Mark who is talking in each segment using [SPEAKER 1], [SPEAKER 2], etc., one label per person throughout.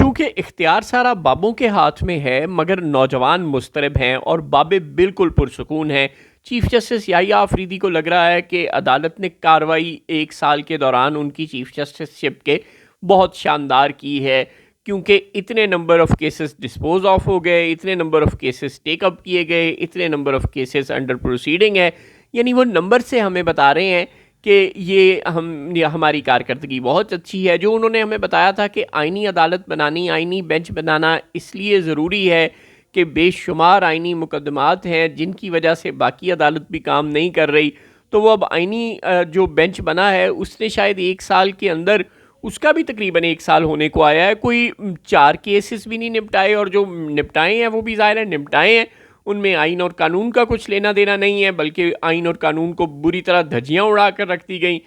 [SPEAKER 1] چونکہ اختیار سارا بابوں کے ہاتھ میں ہے مگر نوجوان مضطرب ہیں اور بابے بالکل پرسکون ہیں۔ چیف جسٹس یحییٰ آفریدی کو لگ رہا ہے کہ عدالت نے کارروائی 1 سال کے دوران ان کی چیف جسٹس شپ کے بہت شاندار کی ہے، کیونکہ اتنے number of cases dispose of ہو گئے، اتنے number of cases take up کیے گئے، اتنے number of cases under proceeding ہے۔ یعنی وہ نمبر سے ہمیں بتا رہے ہیں کہ یہ ہماری کارکردگی بہت اچھی ہے۔ جو انہوں نے ہمیں بتایا تھا کہ آئینی عدالت بنانی، آئینی بینچ بنانا اس لیے ضروری ہے کہ بے شمار آئینی مقدمات ہیں جن کی وجہ سے باقی عدالت بھی کام نہیں کر رہی، تو وہ اب آئینی جو بینچ بنا ہے اس نے شاید 1 سال کے اندر، اس کا بھی تقریباً 1 سال ہونے کو آیا ہے، کوئی 4 کیسز بھی نہیں نپٹائے، اور جو نپٹائے ہیں وہ بھی ظاہر ہے نپٹائے ہیں، ان میں آئین اور قانون کا کچھ لینا دینا نہیں ہے، بلکہ آئین اور قانون کو بری طرح دھجیاں اڑا کر رکھ دی گئیں۔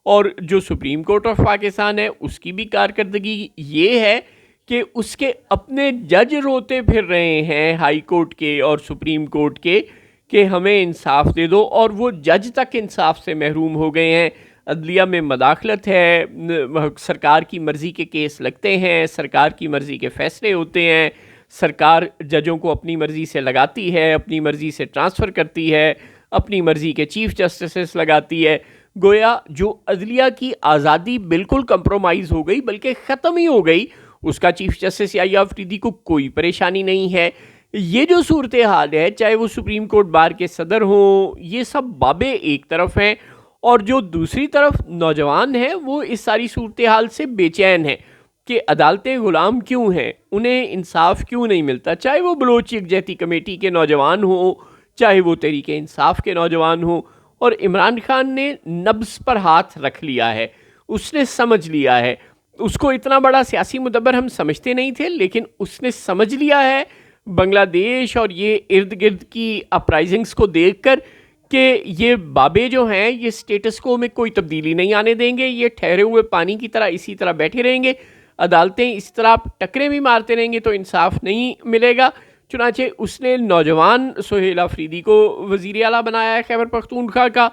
[SPEAKER 1] اور جو سپریم کورٹ آف پاکستان ہے اس کی بھی کارکردگی یہ ہے کہ اس کے اپنے جج روتے پھر رہے ہیں ہائی کورٹ کے اور سپریم کورٹ کے کہ ہمیں انصاف دے دو، اور وہ جج تک انصاف سے محروم ہو گئے ہیں۔ عدلیہ میں مداخلت ہے، سرکار کی مرضی کے کیس لگتے ہیں، سرکار کی مرضی کے فیصلے ہوتے ہیں، سرکار ججوں کو اپنی مرضی سے لگاتی ہے، اپنی مرضی سے ٹرانسفر کرتی ہے، اپنی مرضی کے چیف جسٹسز لگاتی ہے۔ گویا جو عدلیہ کی آزادی بالکل کمپرومائز ہو گئی، بلکہ ختم ہی ہو گئی، اس کا چیف جسٹس یحییٰ آفریدی کو کوئی پریشانی نہیں ہے۔ یہ جو صورتحال ہے، چاہے وہ سپریم کورٹ بار کے صدر ہوں، یہ سب بابے ایک طرف ہیں، اور جو دوسری طرف نوجوان ہیں وہ اس ساری صورتحال سے بے چین ہیں کہ عدالتیں غلام کیوں ہیں، انہیں انصاف کیوں نہیں ملتا، چاہے وہ بلوچ یکجہتی کمیٹی کے نوجوان ہوں، چاہے وہ تحریک انصاف کے نوجوان ہوں۔ اور عمران خان نے نبض پر ہاتھ رکھ لیا ہے، اس نے سمجھ لیا ہے۔ اس کو اتنا بڑا سیاسی مدبر ہم سمجھتے نہیں تھے، لیکن اس نے سمجھ لیا ہے بنگلہ دیش اور یہ ارد گرد کی اپرائزنگز کو دیکھ کر کہ یہ بابے جو ہیں یہ سٹیٹس کو میں کوئی تبدیلی نہیں آنے دیں گے، یہ ٹھہرے ہوئے پانی کی طرح اسی طرح بیٹھے رہیں گے، عدالتیں اس طرح ٹکرے بھی مارتے رہیں گے تو انصاف نہیں ملے گا۔ چنانچہ اس نے نوجوان سہیل آفریدی کو وزیر اعلیٰ بنایا ہے خیبر پختونخوا کا،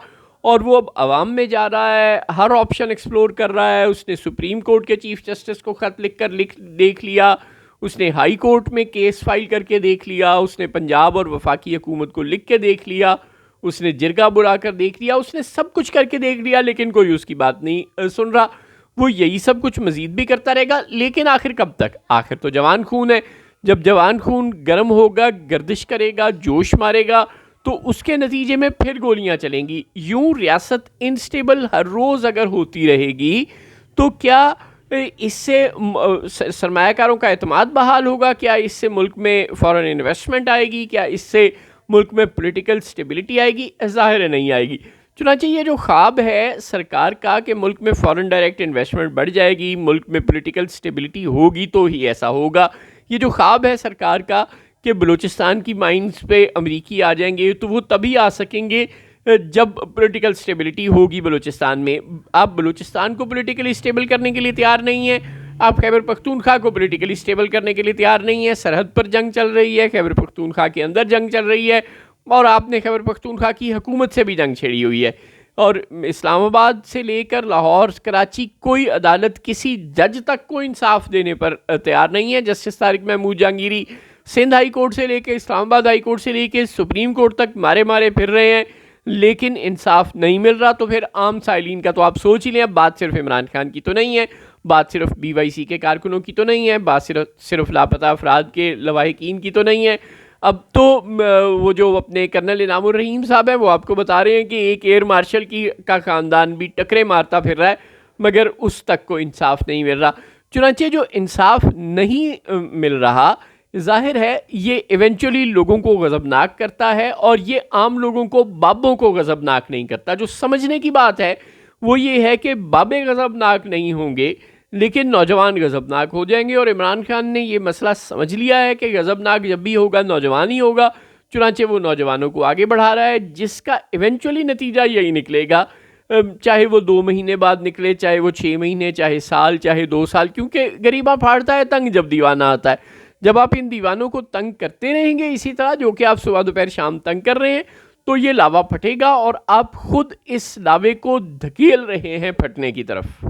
[SPEAKER 1] اور وہ اب عوام میں جا رہا ہے، ہر آپشن ایکسپلور کر رہا ہے۔ اس نے سپریم کورٹ کے چیف جسٹس کو خط لکھ کر دیکھ لیا، اس نے ہائی کورٹ میں کیس فائل کر کے دیکھ لیا، اس نے پنجاب اور وفاقی حکومت کو لکھ کے دیکھ لیا، اس نے جرگہ بلا کر دیکھ لیا، اس نے سب کچھ کر کے دیکھ لیا، لیکن کوئی اس کی بات نہیں سن رہا۔ وہ یہی سب کچھ مزید بھی کرتا رہے گا، لیکن آخر کب تک؟ آخر تو جوان خون ہے، جب جوان خون گرم ہوگا، گردش کرے گا، جوش مارے گا، تو اس کے نتیجے میں پھر گولیاں چلیں گی۔ یوں ریاست انسٹیبل ہر روز اگر ہوتی رہے گی تو کیا اس سے سرمایہ کاروں کا اعتماد بحال ہوگا؟ کیا اس سے ملک میں فارن انویسٹمنٹ آئے گی؟ کیا اس سے ملک میں پولیٹیکل سٹیبلٹی آئے گی؟ ظاہر ہے نہیں آئے گی۔ چنانچہ یہ جو خواب ہے سرکار کا کہ ملک میں فارن ڈائریکٹ انویسٹمنٹ بڑھ جائے گی، ملک میں پولیٹیکل سٹیبلٹی ہوگی تو ہی ایسا ہوگا، یہ جو خواب ہے سرکار کا کہ بلوچستان کی مائنز پہ امریکی آ جائیں گے، تو وہ تبھی آ سکیں گے جب پولیٹیکل سٹیبلٹی ہوگی بلوچستان میں۔ آپ بلوچستان کو پولیٹیکلی سٹیبل کرنے کے لیے تیار نہیں ہیں، آپ خیبر پختونخوا کو پولیٹیکلی سٹیبل کرنے کے لیے تیار نہیں ہیں، سرحد پر جنگ چل رہی ہے، خیبر پختونخوا کے اندر جنگ چل رہی ہے، اور آپ نے خیبر پختونخوا کی حکومت سے بھی جنگ چھیڑی ہوئی ہے، اور اسلام آباد سے لے کر لاہور، کراچی، کوئی عدالت کسی جج تک کو انصاف دینے پر تیار نہیں ہے۔ Justice Tariq Mahmood Jahangiri Sindh high court سے لے کے اسلام آباد ہائی کورٹ سے لے کے سپریم کورٹ تک مارے پھر رہے ہیں، لیکن انصاف نہیں مل رہا۔ تو پھر عام سائلین کا تو آپ سوچ ہی لیں، اب بات صرف عمران خان کی تو نہیں ہے، بات صرف BYC کے کارکنوں کی تو نہیں ہے، بات صرف لاپتہ افراد کے لواحقین کی تو نہیں ہے۔ اب تو وہ جو اپنے کرنل انعام الرحیم صاحب ہیں وہ آپ کو بتا رہے ہیں کہ ایک ایئر مارشل کا خاندان بھی ٹکرے مارتا پھر رہا ہے، مگر اس تک کو انصاف نہیں مل رہا۔ چنانچہ جو انصاف نہیں مل رہا، ظاہر ہے یہ ایونچولی لوگوں کو غضبناک کرتا ہے، اور یہ عام لوگوں کو، بابوں کو غضبناک نہیں کرتا۔ جو سمجھنے کی بات ہے وہ یہ ہے کہ بابے غضبناک نہیں ہوں گے، لیکن نوجوان غضبناک ہو جائیں گے، اور عمران خان نے یہ مسئلہ سمجھ لیا ہے کہ غضبناک جب بھی ہوگا نوجوان ہی ہوگا۔ چنانچہ وہ نوجوانوں کو آگے بڑھا رہا ہے، جس کا ایونچولی نتیجہ یہی نکلے گا، چاہے وہ 2 مہینے بعد نکلے، چاہے وہ 6 مہینے، چاہے سال، چاہے 2 سال، کیونکہ غریباں پھاڑتا ہے تنگ جب دیوانہ آتا ہے۔ جب آپ ان دیوانوں کو تنگ کرتے رہیں گے اسی طرح جو کہ آپ صبح دوپہر شام تنگ کر رہے ہیں، تو یہ لاوا پھٹے گا، اور آپ خود اس لاوے کو دھکیل رہے ہیں پھٹنے کی طرف۔